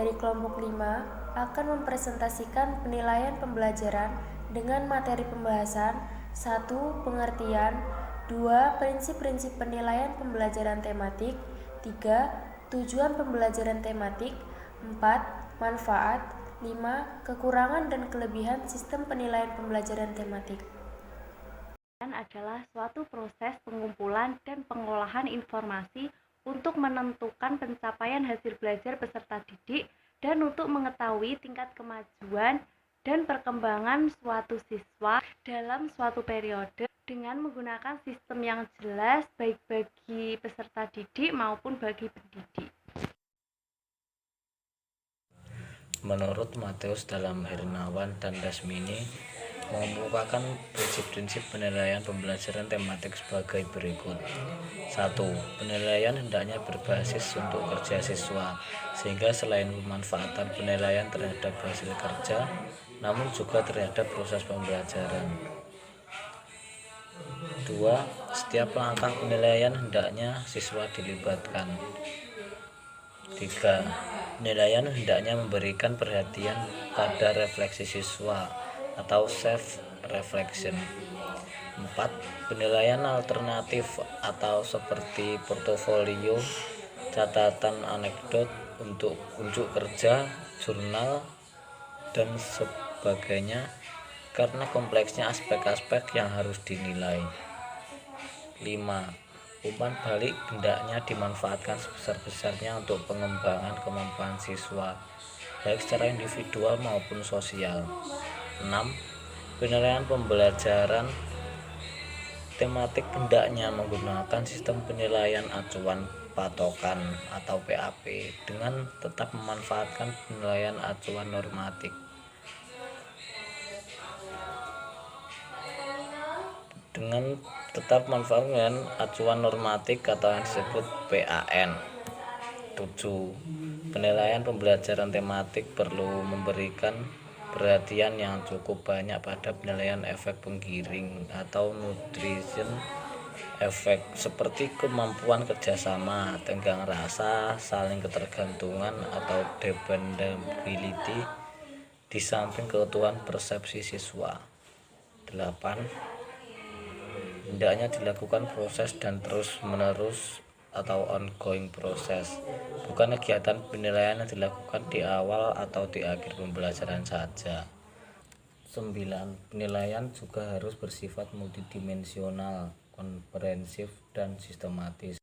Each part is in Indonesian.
dari kelompok 5 akan mempresentasikan penilaian pembelajaran dengan materi pembahasan 1. Pengertian 2. Prinsip-prinsip penilaian pembelajaran tematik 3. Tujuan pembelajaran tematik 4. Manfaat 5. Kekurangan dan kelebihan sistem penilaian pembelajaran tematik. Adalah suatu proses pengumpulan dan pengolahan informasi untuk menentukan pencapaian hasil belajar peserta didik dan untuk mengetahui tingkat kemajuan dan perkembangan suatu siswa dalam suatu periode dengan menggunakan sistem yang jelas baik bagi peserta didik maupun bagi pendidik. Menurut Mateus Dalam Hernawan dan Dasmini mengemukakan prinsip-prinsip penilaian pembelajaran tematik sebagai berikut. 1. Penilaian hendaknya berbasis untuk kerja siswa, sehingga selain pemanfaatan penilaian terhadap hasil kerja, namun juga terhadap proses pembelajaran. 2. Setiap langkah penilaian hendaknya siswa dilibatkan. 3. Penilaian hendaknya memberikan perhatian pada refleksi siswa atau self-reflection. 4. Penilaian alternatif atau seperti portofolio, catatan anekdot untuk unjuk kerja, jurnal, dan sebagainya karena kompleksnya aspek-aspek yang harus dinilai. 5. Umpan balik hendaknya dimanfaatkan sebesar-besarnya untuk pengembangan kemampuan siswa, baik secara individual maupun sosial. 6. Penilaian pembelajaran tematik hendaknya menggunakan sistem penilaian acuan patokan atau PAP dengan tetap memanfaatkan penilaian acuan normatif. Dengan tetap memanfaatkan acuan normatif atau yang disebut PAN. 7. Penilaian pembelajaran tematik perlu memberikan perhatian yang cukup banyak pada penilaian efek penggiring atau nutrition efek seperti kemampuan kerjasama, tenggang rasa, saling ketergantungan atau dependability di samping keutuhan persepsi siswa. 8. Hendaknya dilakukan proses dan terus-menerus atau ongoing proses, bukan kegiatan penilaian yang dilakukan di awal atau di akhir pembelajaran saja. 9. Penilaian juga harus bersifat multidimensional, komprehensif, dan sistematis.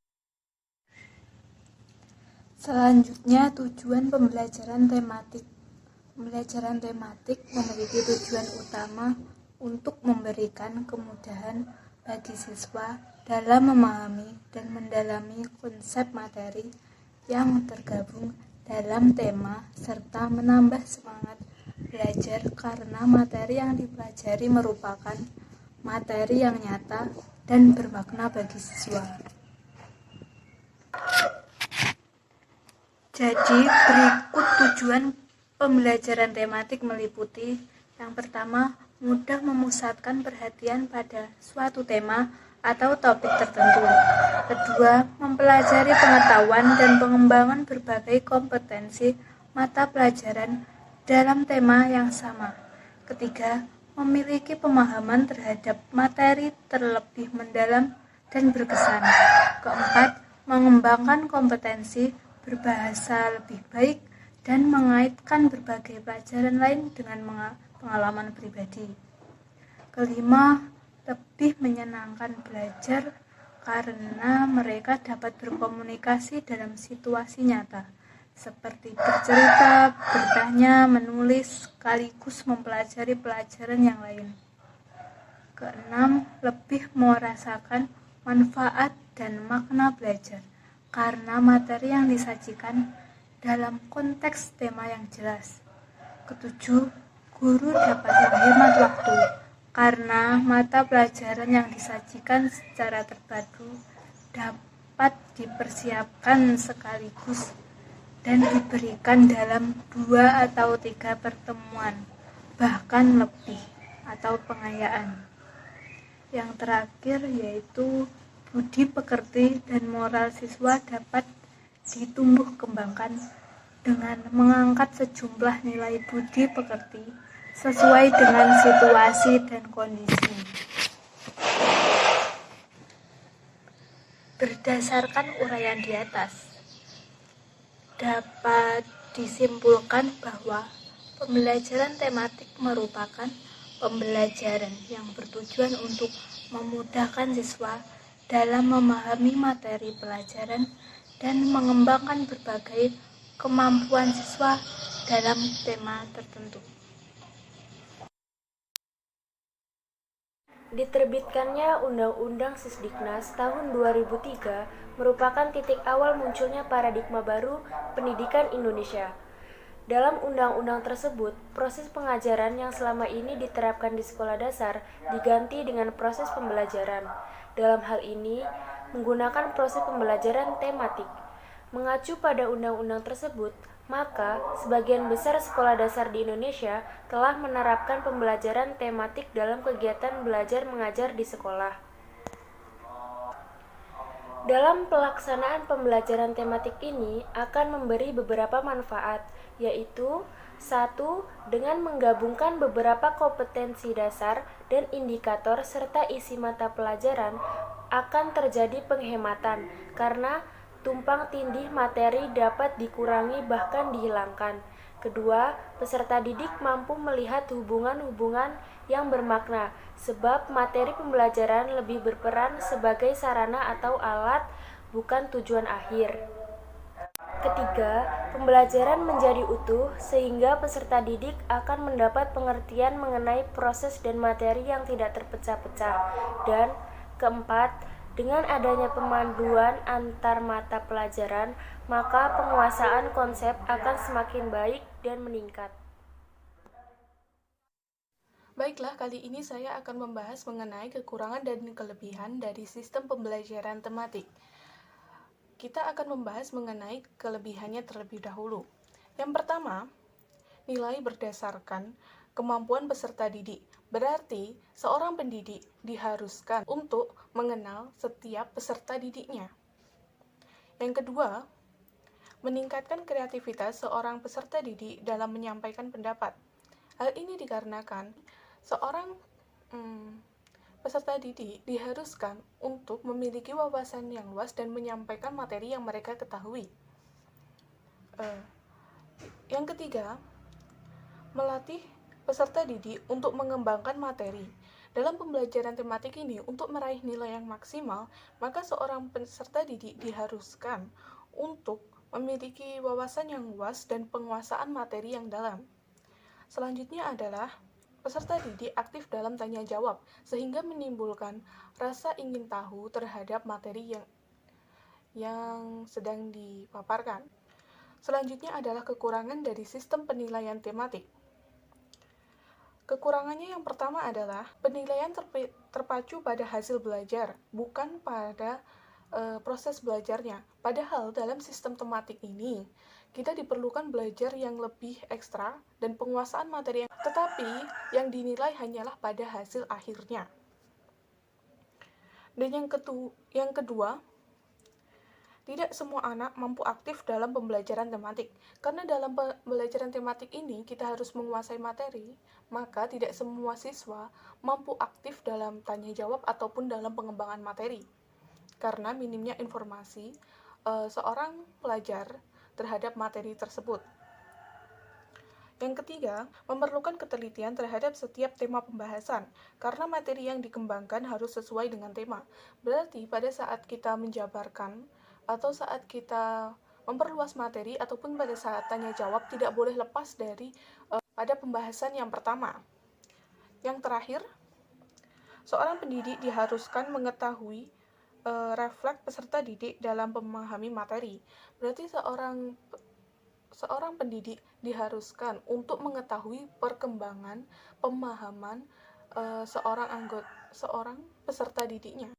Selanjutnya, tujuan pembelajaran tematik. Pembelajaran tematik memiliki tujuan utama untuk memberikan kemudahan bagi siswa dalam memahami dan mendalami konsep materi yang tergabung dalam tema serta menambah semangat belajar karena materi yang dipelajari merupakan materi yang nyata dan bermakna bagi siswa. Jadi berikut tujuan pembelajaran tematik meliputi: yang pertama, mudah memusatkan perhatian pada suatu tema atau topik tertentu. Kedua, mempelajari pengetahuan dan pengembangan berbagai kompetensi mata pelajaran dalam tema yang sama. Ketiga, memiliki pemahaman terhadap materi terlebih mendalam dan berkesan. Keempat, mengembangkan kompetensi berbahasa lebih baik dan mengaitkan berbagai pelajaran lain dengan pengalaman pribadi. Kelima, lebih menyenangkan belajar karena mereka dapat berkomunikasi dalam situasi nyata, seperti bercerita, bertanya, menulis, sekaligus mempelajari pelajaran yang lain. Keenam, lebih merasakan manfaat dan makna belajar karena materi yang disajikan dalam konteks tema yang jelas. Ketujuh, guru dapat menghemat waktu karena mata pelajaran yang disajikan secara terpadu dapat dipersiapkan sekaligus dan diberikan dalam 2 atau 3 pertemuan, bahkan lebih, atau pengayaan. Yang terakhir yaitu budi pekerti dan moral siswa dapat ditumbuh kembangkan dengan mengangkat sejumlah nilai budi pekerti sesuai dengan situasi dan kondisi. Berdasarkan uraian di atas, dapat disimpulkan bahwa pembelajaran tematik merupakan pembelajaran yang bertujuan untuk memudahkan siswa dalam memahami materi pelajaran dan mengembangkan berbagai kemampuan siswa dalam tema tertentu. Diterbitkannya Undang-Undang Sisdiknas tahun 2003 merupakan titik awal munculnya paradigma baru pendidikan Indonesia. Dalam undang-undang tersebut, proses pengajaran yang selama ini diterapkan di sekolah dasar diganti dengan proses pembelajaran. Dalam hal ini, menggunakan proses pembelajaran tematik. Mengacu pada undang-undang tersebut, maka sebagian besar sekolah dasar di Indonesia telah menerapkan pembelajaran tematik dalam kegiatan belajar mengajar di sekolah. Dalam pelaksanaan pembelajaran tematik ini akan memberi beberapa manfaat, yaitu 1. Dengan menggabungkan beberapa kompetensi dasar dan indikator serta isi mata pelajaran akan terjadi penghematan karena tumpang tindih materi dapat dikurangi bahkan dihilangkan. Kedua, peserta didik mampu melihat hubungan-hubungan yang bermakna, sebab materi pembelajaran lebih berperan sebagai sarana atau alat, bukan tujuan akhir. Ketiga, pembelajaran menjadi utuh sehingga peserta didik akan mendapat pengertian mengenai proses dan materi yang tidak terpecah-pecah. Dan keempat, dengan adanya pemanduan antar mata pelajaran, maka penguasaan konsep akan semakin baik dan meningkat. Baiklah, kali ini saya akan membahas mengenai kekurangan dan kelebihan dari sistem pembelajaran tematik. Kita akan membahas mengenai kelebihannya terlebih dahulu. Yang pertama, nilai berdasarkan kemampuan peserta didik. Berarti, seorang pendidik diharuskan untuk mengenal setiap peserta didiknya. Yang kedua, meningkatkan kreativitas seorang peserta didik dalam menyampaikan pendapat. Hal ini dikarenakan seorang peserta didik diharuskan untuk memiliki wawasan yang luas dan menyampaikan materi yang mereka ketahui. Yang ketiga, melatih peserta didik untuk mengembangkan materi. Dalam pembelajaran tematik ini, untuk meraih nilai yang maksimal, maka seorang peserta didik diharuskan untuk memiliki wawasan yang luas dan penguasaan materi yang dalam. Selanjutnya adalah peserta didik aktif dalam tanya jawab, sehingga menimbulkan rasa ingin tahu terhadap materi yang sedang dipaparkan. Selanjutnya adalah kekurangan dari sistem penilaian tematik. Kekurangannya yang pertama adalah penilaian terpacu pada hasil belajar, bukan pada proses belajarnya. Padahal dalam sistem tematik ini, kita diperlukan belajar yang lebih ekstra dan penguasaan materi tetapi yang dinilai hanyalah pada hasil akhirnya. Dan yang kedua, tidak semua anak mampu aktif dalam pembelajaran tematik. Karena dalam pembelajaran tematik ini kita harus menguasai materi, maka tidak semua siswa mampu aktif dalam tanya jawab ataupun dalam pengembangan materi. Karena minimnya informasi seorang pelajar terhadap materi tersebut. Yang ketiga, memerlukan ketelitian terhadap setiap tema pembahasan, karena materi yang dikembangkan harus sesuai dengan tema. Berarti pada saat kita menjabarkan atau saat kita memperluas materi ataupun pada saat tanya jawab tidak boleh lepas dari pada pembahasan yang pertama. Yang terakhir, seorang pendidik diharuskan mengetahui refleks peserta didik dalam memahami materi. Berarti seorang pendidik diharuskan untuk mengetahui perkembangan pemahaman seorang peserta didiknya.